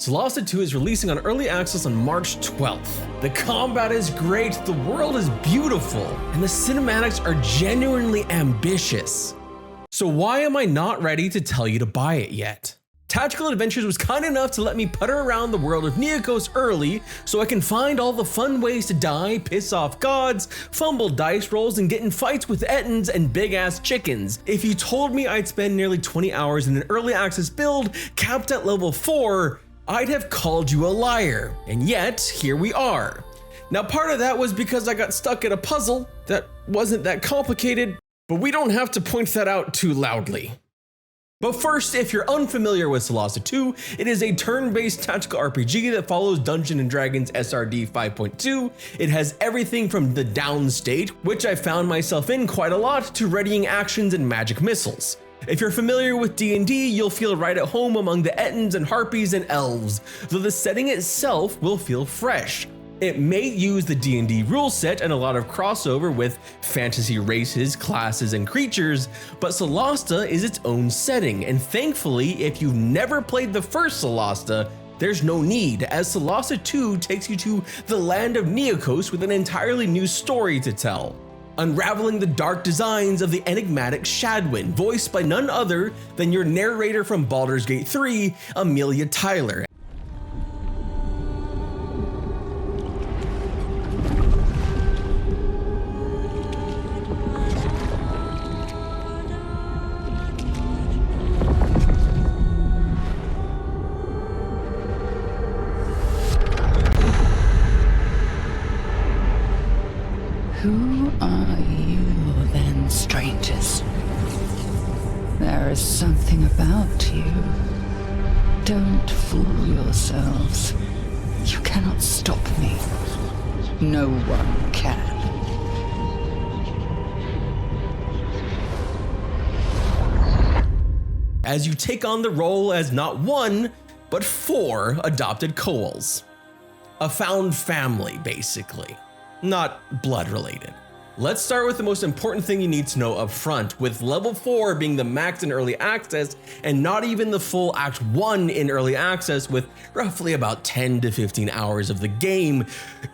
Solasta 2 is releasing on early access on March 12th. The combat is great, the world is beautiful, and the cinematics are genuinely ambitious. So why am I not ready to tell you to buy it yet? Tactical Adventures was kind enough to let me putter around the world of Neokos early so I can find all the fun ways to die, piss off gods, fumble dice rolls, and get in fights with ettins and big ass chickens. If you told me I'd spend nearly 20 hours in an early access build capped at level 4, I'd have called you a liar. And yet, here we are. Now part of that was because I got stuck in a puzzle that wasn't that complicated, but we don't have to point that out too loudly. But first, if you're unfamiliar with Solasta 2, it is a turn-based tactical RPG that follows Dungeons & Dragons SRD 5.2. It has everything from the down stage, which I found myself in quite a lot, to readying actions and magic missiles. If you're familiar with D&D, you'll feel right at home among the ettins and harpies and elves, though the setting itself will feel fresh. It may use the D&D rule set and a lot of crossover with fantasy races, classes, and creatures, but Solasta is its own setting, and thankfully, if you've never played the first Solasta, there's no need, as Solasta 2 takes you to the land of Neokos with an entirely new story to tell, unraveling the dark designs of the enigmatic Shadwin, voiced by none other than your narrator from Baldur's Gate 3, Amelia Tyler. Who are you then, strangers? There is something about you. Don't fool yourselves. You cannot stop me. No one can. As you take on the role as not one, but 4 adopted koals. A found family, basically. Not blood related. Let's start with the most important thing you need to know up front, with level 4 being the max in early access and not even the full Act 1 in early access, with roughly about 10 to 15 hours of the game.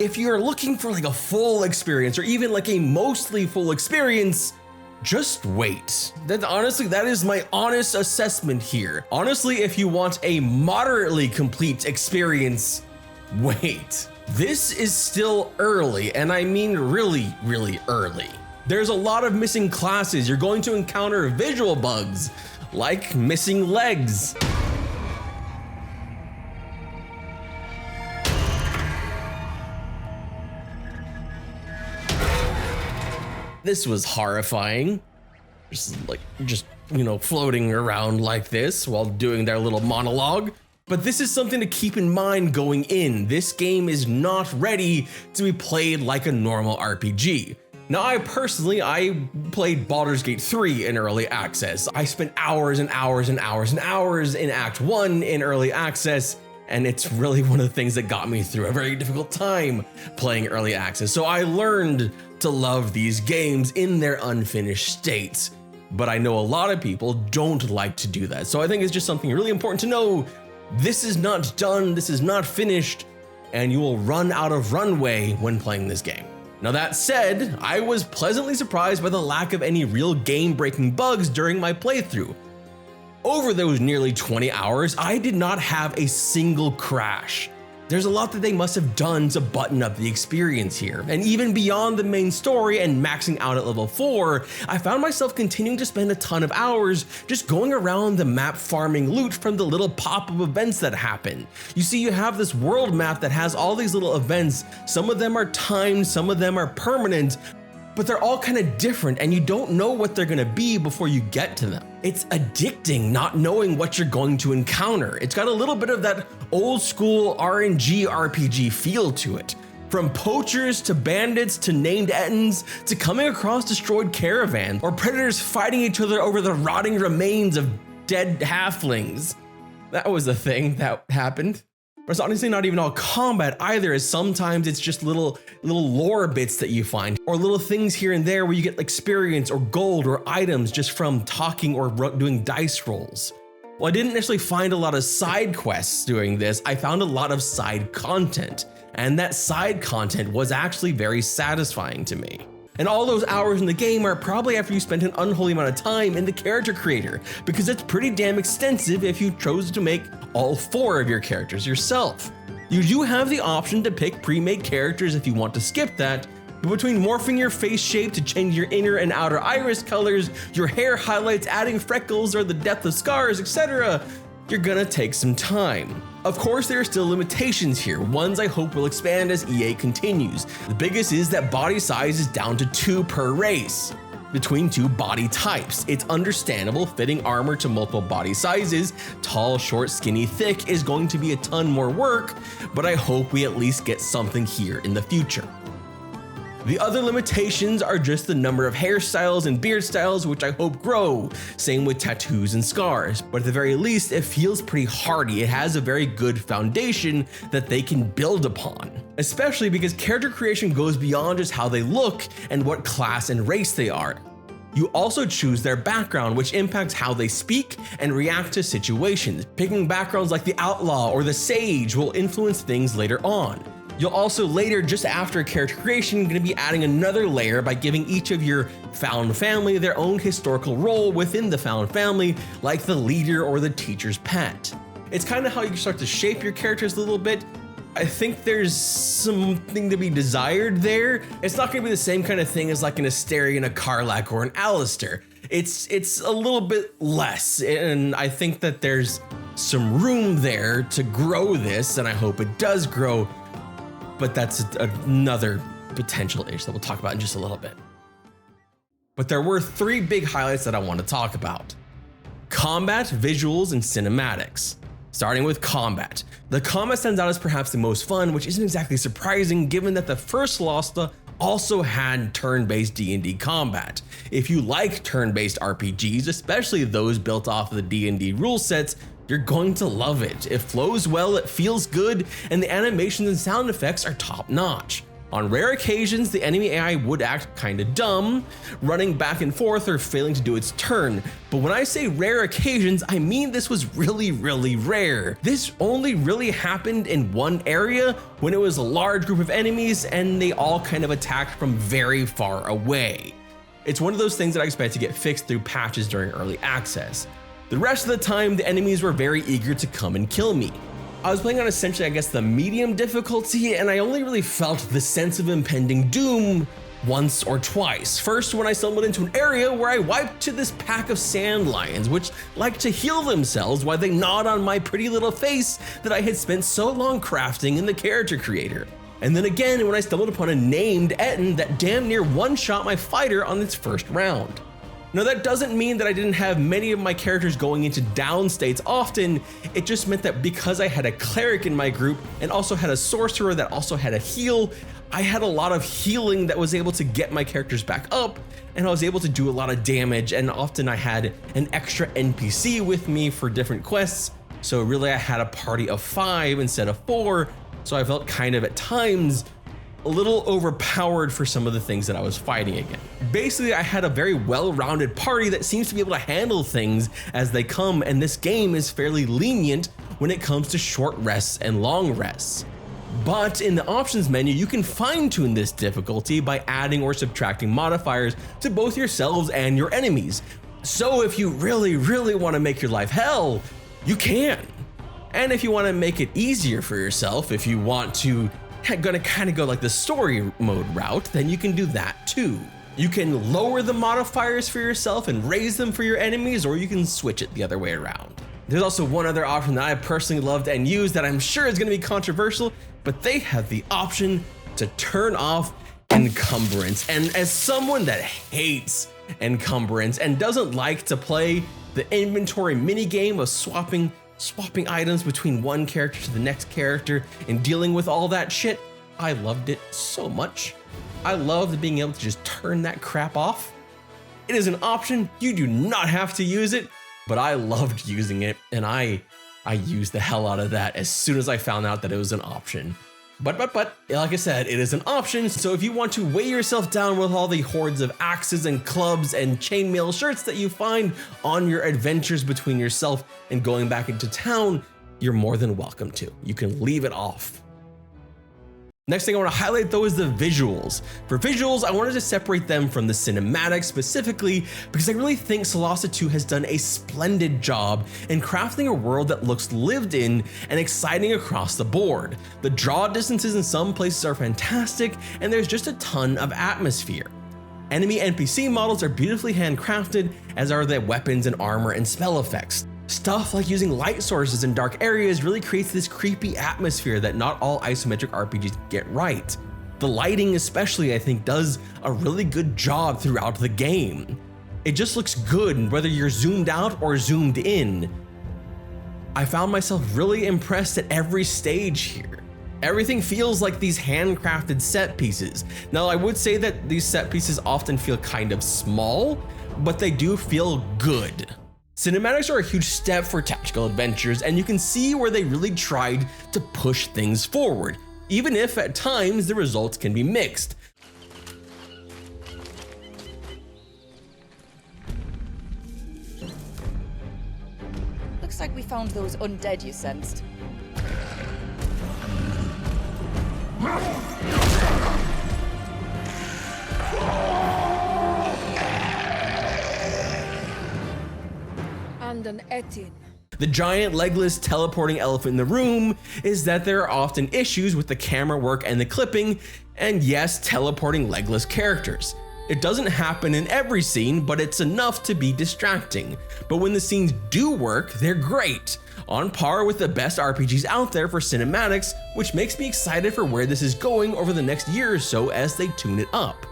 If you're looking for like a full experience or even like a mostly full experience, just wait. That is my honest assessment here. Honestly, if you want a moderately complete experience, wait. This is still early, and I mean really, really early. There's a lot of missing classes. You're going to encounter visual bugs, like missing legs. This was horrifying. Just floating around like this while doing their little monologue. But this is something to keep in mind going in. This game is not ready to be played like a normal RPG. Now, I played Baldur's Gate 3 in early access. I spent hours and hours and hours and hours in Act 1 in early access, and it's really one of the things that got me through a very difficult time playing early access. So I learned to love these games in their unfinished states. But I know a lot of people don't like to do that. So I think it's just something really important to know. This is not done, this is not finished, and you will run out of runway when playing this game. Now that said, I was pleasantly surprised by the lack of any real game-breaking bugs during my playthrough. Over those nearly 20 hours, I did not have a single crash. There's a lot that they must have done to button up the experience here, and even beyond the main story and maxing out at level 4, I found myself continuing to spend a ton of hours just going around the map farming loot from the little pop-up events that happen. You see, you have this world map that has all these little events. Some of them are timed, some of them are permanent, but they're all kind of different and you don't know what they're gonna be before you get to them. It's addicting not knowing what you're going to encounter. It's got a little bit of that old school RNG RPG feel to it. From poachers to bandits to named ettins to coming across destroyed caravans or predators fighting each other over the rotting remains of dead halflings. That was a thing that happened. But it's honestly not even all combat either, as sometimes it's just little lore bits that you find, or little things here and there where you get experience or gold or items just from talking or doing dice rolls. While I didn't necessarily find a lot of side quests doing this, I found a lot of side content, and that side content was actually very satisfying to me. And all those hours in the game are probably after you spent an unholy amount of time in the character creator, because it's pretty damn extensive if you chose to make all 4 of your characters yourself. You do have the option to pick pre-made characters if you want to skip that, but between morphing your face shape to change your inner and outer iris colors, your hair highlights, adding freckles, or the depth of scars, etc., you're gonna take some time. Of course, there are still limitations here, ones I hope will expand as EA continues. The biggest is that body size is down to 2 per race. Between 2 body types, it's understandable fitting armor to multiple body sizes, tall, short, skinny, thick, is going to be a ton more work, but I hope we at least get something here in the future. The other limitations are just the number of hairstyles and beard styles, which I hope grow. Same with tattoos and scars, but at the very least, it feels pretty hardy. It has a very good foundation that they can build upon, especially because character creation goes beyond just how they look and what class and race they are. You also choose their background, which impacts how they speak and react to situations. Picking backgrounds like the outlaw or the sage will influence things later on. You'll also later, just after character creation, going to be adding another layer by giving each of your found family their own historical role within the found family, like the leader or the teacher's pet. It's kind of how you start to shape your characters a little bit. I think there's something to be desired there. It's not going to be the same kind of thing as like an Astarion, a Karlach, or an Alistair. It's a little bit less, and I think that there's some room there to grow this, and I hope it does grow. But that's another potential issue that we'll talk about in just a little bit. But there were 3 big highlights that I want to talk about: combat, visuals, and cinematics. Starting with combat. The combat stands out as perhaps the most fun, which isn't exactly surprising given that the first Solasta also had turn-based D&D combat. If you like turn-based RPGs, especially those built off of the D&D rule sets, you're going to love it. It flows well, it feels good, and the animations and sound effects are top-notch. On rare occasions, the enemy AI would act kinda dumb, running back and forth or failing to do its turn. But when I say rare occasions, I mean this was really, really rare. This only really happened in one area when it was a large group of enemies and they all kind of attacked from very far away. It's one of those things that I expect to get fixed through patches during early access. The rest of the time, the enemies were very eager to come and kill me. I was playing on essentially, I guess, the medium difficulty, and I only really felt the sense of impending doom once or twice. First, when I stumbled into an area where I wiped to this pack of sand lions, which like to heal themselves while they gnawed on my pretty little face that I had spent so long crafting in the character creator. And then again, when I stumbled upon a named Etten that damn near one-shot my fighter on its first round. Now that doesn't mean that I didn't have many of my characters going into down states often, it just meant that because I had a cleric in my group and also had a sorcerer that also had a heal, I had a lot of healing that was able to get my characters back up, and I was able to do a lot of damage, and often I had an extra NPC with me for different quests, so really I had a party of 5 instead of 4, so I felt kind of at times a little overpowered for some of the things that I was fighting again. Basically, I had a very well-rounded party that seems to be able to handle things as they come, and this game is fairly lenient when it comes to short rests and long rests. But in the options menu, you can fine-tune this difficulty by adding or subtracting modifiers to both yourselves and your enemies. So if you really, really want to make your life hell, you can. And if you want to make it easier for yourself, if you want to gonna kind of go like the story mode route, then you can do that too. You can lower the modifiers for yourself and raise them for your enemies, or you can switch it the other way around. There's also one other option that I personally loved and used that I'm sure is gonna be controversial, but they have the option to turn off encumbrance. And as someone that hates encumbrance and doesn't like to play the inventory minigame of swapping items between one character to the next character and dealing with all that shit, I loved it so much. I loved being able to just turn that crap off. It is an option, you do not have to use it, but I loved using it, and I used the hell out of that as soon as I found out that it was an option. But, like I said, it is an option, so if you want to weigh yourself down with all the hordes of axes and clubs and chainmail shirts that you find on your adventures between yourself and going back into town, you're more than welcome to. You can leave it off. Next thing I want to highlight though is the visuals. For visuals, I wanted to separate them from the cinematics specifically because I really think Solasta 2 has done a splendid job in crafting a world that looks lived in and exciting across the board. The draw distances in some places are fantastic, and there's just a ton of atmosphere. Enemy NPC models are beautifully handcrafted, as are the weapons and armor and spell effects. Stuff like using light sources in dark areas really creates this creepy atmosphere that not all isometric RPGs get right. The lighting especially, I think, does a really good job throughout the game. It just looks good whether you're zoomed out or zoomed in. I found myself really impressed at every stage here. Everything feels like these handcrafted set pieces. Now, I would say that these set pieces often feel kind of small, but they do feel good. Cinematics are a huge step for tactical adventures, and you can see where they really tried to push things forward, even if at times the results can be mixed. Looks like we found those undead you sensed. And an Etin. The giant legless teleporting elephant in the room is that there are often issues with the camera work and the clipping, and yes, teleporting legless characters. It doesn't happen in every scene, but it's enough to be distracting. But when the scenes do work, they're great, on par with the best RPGs out there for cinematics, which makes me excited for where this is going over the next year or so as they tune it up.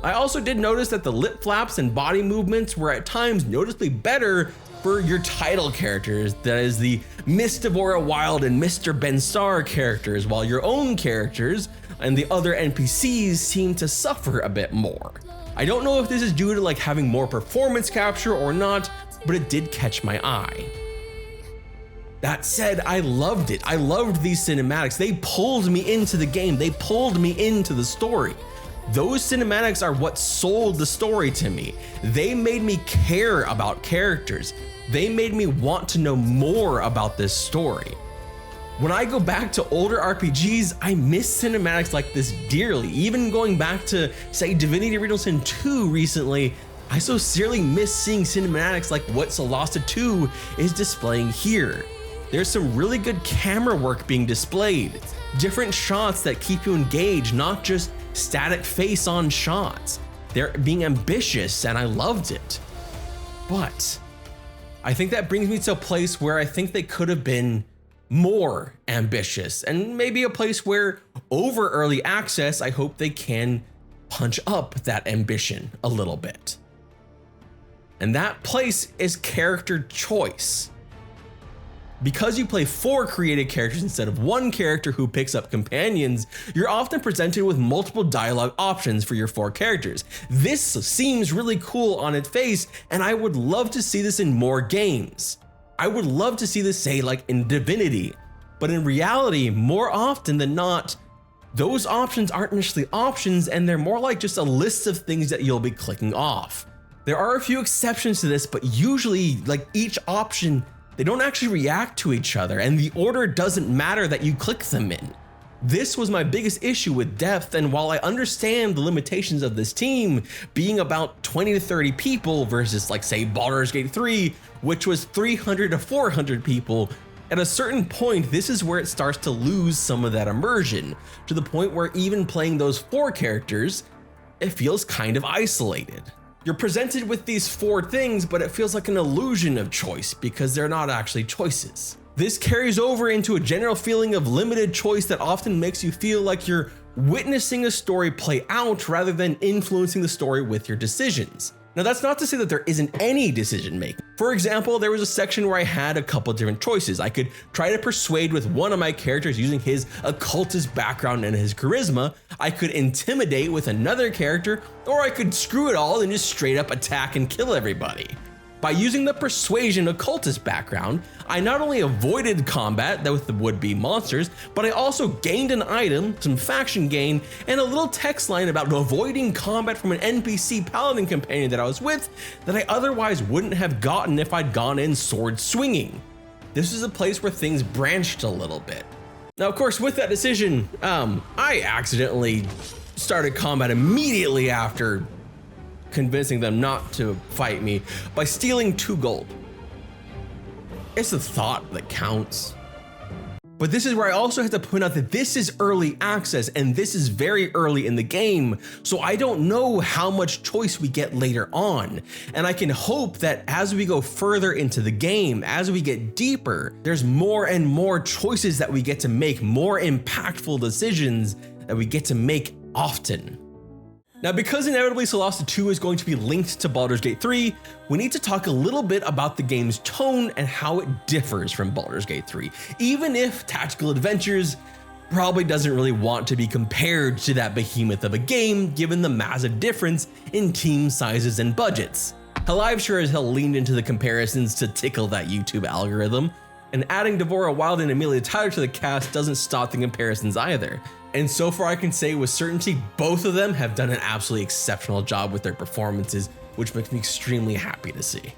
I also did notice that the lip flaps and body movements were at times noticeably better for your title characters, that is the Miss Devora Wild and Mr. Ben-Star characters, while your own characters and the other NPCs seem to suffer a bit more. I don't know if this is due to like having more performance capture or not, but it did catch my eye. That said, I loved it. I loved these cinematics. They pulled me into the game. They pulled me into the story. Those cinematics are what sold the story to me. They made me care about characters. They made me want to know more about this story. When I go back to older RPGs, I miss cinematics like this dearly. Even going back to, say, Divinity Original Sin 2 recently, I so sincerely miss seeing cinematics like what Solasta 2 is displaying here. There's some really good camera work being displayed, different shots that keep you engaged, not just static face-on shots. They're being ambitious, and I loved it. But I think that brings me to a place where I think they could have been more ambitious, and maybe a place where over early access, I hope they can punch up that ambition a little bit. And that place is character choice. Because you play 4 created characters instead of 1 character who picks up companions, you're often presented with multiple dialogue options for your 4 characters. This seems really cool on its face, and I would love to see this in more games. I would love to see this, say, like in Divinity, but in reality, more often than not, those options aren't initially options, and they're more like just a list of things that you'll be clicking off. There are a few exceptions to this, but usually, like each option, they don't actually react to each other, and the order doesn't matter that you click them in. This was my biggest issue with depth, and while I understand the limitations of this team being about 20 to 30 people versus like say Baldur's Gate 3, which was 300 to 400 people, at a certain point this is where it starts to lose some of that immersion, to the point where even playing those 4 characters, it feels kind of isolated. You're presented with these 4 things, but it feels like an illusion of choice because they're not actually choices. This carries over into a general feeling of limited choice that often makes you feel like you're witnessing a story play out rather than influencing the story with your decisions. Now, that's not to say that there isn't any decision making. For example, there was a section where I had a couple different choices. I could try to persuade with one of my characters using his occultist background and his charisma. I could intimidate with another character, or I could screw it all and just straight up attack and kill everybody. By using the persuasion occultist background, I not only avoided combat with the would-be monsters, but I also gained an item, some faction gain, and a little text line about avoiding combat from an NPC paladin companion that I was with that I otherwise wouldn't have gotten if I'd gone in sword swinging. This is a place where things branched a little bit. Now, of course, with that decision, I accidentally started combat immediately after convincing them not to fight me by stealing 2 gold. It's the thought that counts. But this is where I also have to point out that this is early access and this is very early in the game, so I don't know how much choice we get later on. And I can hope that as we go further into the game, as we get deeper, there's more and more choices that we get to make, more impactful decisions that we get to make often. Now, because inevitably Solasta 2 is going to be linked to Baldur's Gate 3, we need to talk a little bit about the game's tone and how it differs from Baldur's Gate 3, even if Tactical Adventures probably doesn't really want to be compared to that behemoth of a game, given the massive difference in team sizes and budgets. Hell, I've sure as hell leaned into the comparisons to tickle that YouTube algorithm, and adding Devorah Wild and Amelia Tyler to the cast doesn't stop the comparisons either. And so far I can say with certainty, both of them have done an absolutely exceptional job with their performances, which makes me extremely happy to see.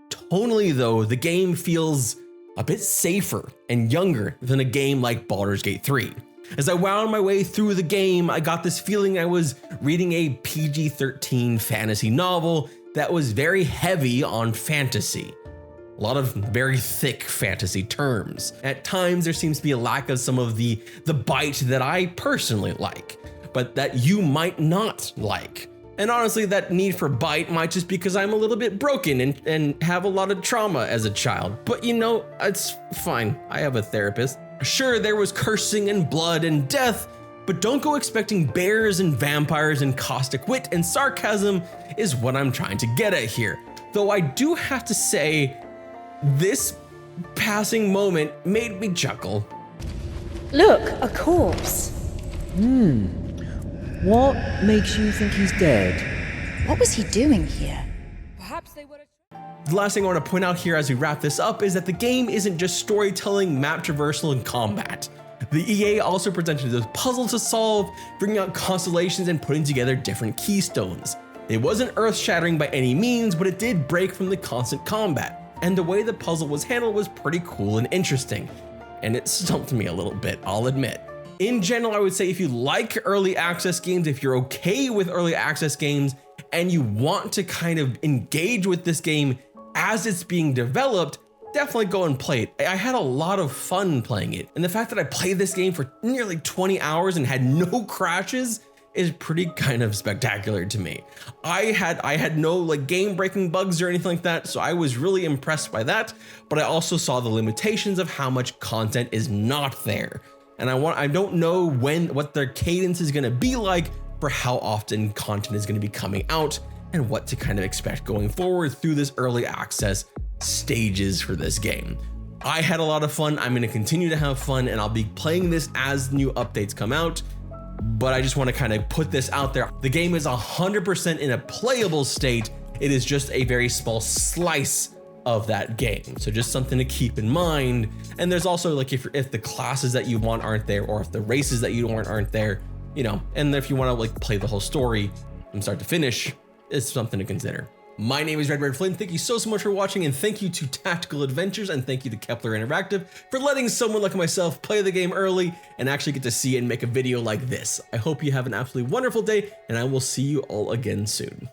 Tonally though, the game feels a bit safer and younger than a game like Baldur's Gate 3. As I wound my way through the game, I got this feeling I was reading a PG-13 fantasy novel that was very heavy on fantasy. A lot of very thick fantasy terms. At times, there seems to be a lack of some of the bite that I personally like, but that you might not like. And honestly, that need for bite might just be because I'm a little bit broken and have a lot of trauma as a child. But you know, it's fine. I have a therapist. Sure, there was cursing and blood and death, but don't go expecting bears and vampires and caustic wit and sarcasm is what I'm trying to get at here. Though I do have to say, this passing moment made me chuckle. Look, a corpse. What makes you think he's dead? What was he doing here? Perhaps they were. The last thing I want to point out here as we wrap this up is that the game isn't just storytelling, map traversal, and combat. The EA also presented us puzzles to solve, bringing out constellations and putting together different keystones. It wasn't earth-shattering by any means, but it did break from the constant combat. And the way the puzzle was handled was pretty cool and interesting. And it stumped me a little bit, I'll admit. In general, I would say if you like early access games, if you're okay with early access games, and you want to kind of engage with this game as it's being developed, definitely go and play it. I had a lot of fun playing it. And the fact that I played this game for nearly 20 hours and had no crashes is pretty kind of spectacular to me. I had no like game-breaking bugs or anything like that, so I was really impressed by that, but I also saw the limitations of how much content is not there. And I don't know what their cadence is gonna be like for how often content is gonna be coming out and what to kind of expect going forward through this early access stages for this game. I had a lot of fun, I'm gonna continue to have fun, and I'll be playing this as new updates come out. But I just want to kind of put this out there. The game is 100% in a playable state. It is just a very small slice of that game. So just something to keep in mind. And there's also like if the classes that you want aren't there, or if the races that you want aren't there, you know, and if you want to like play the whole story from start to finish, it's something to consider. My name is Red Flynn. Thank you so much for watching, and thank you to Tactical Adventures and thank you to Kepler Interactive for letting someone like myself play the game early and actually get to see and make a video like this. I hope you have an absolutely wonderful day, and I will see you all again soon.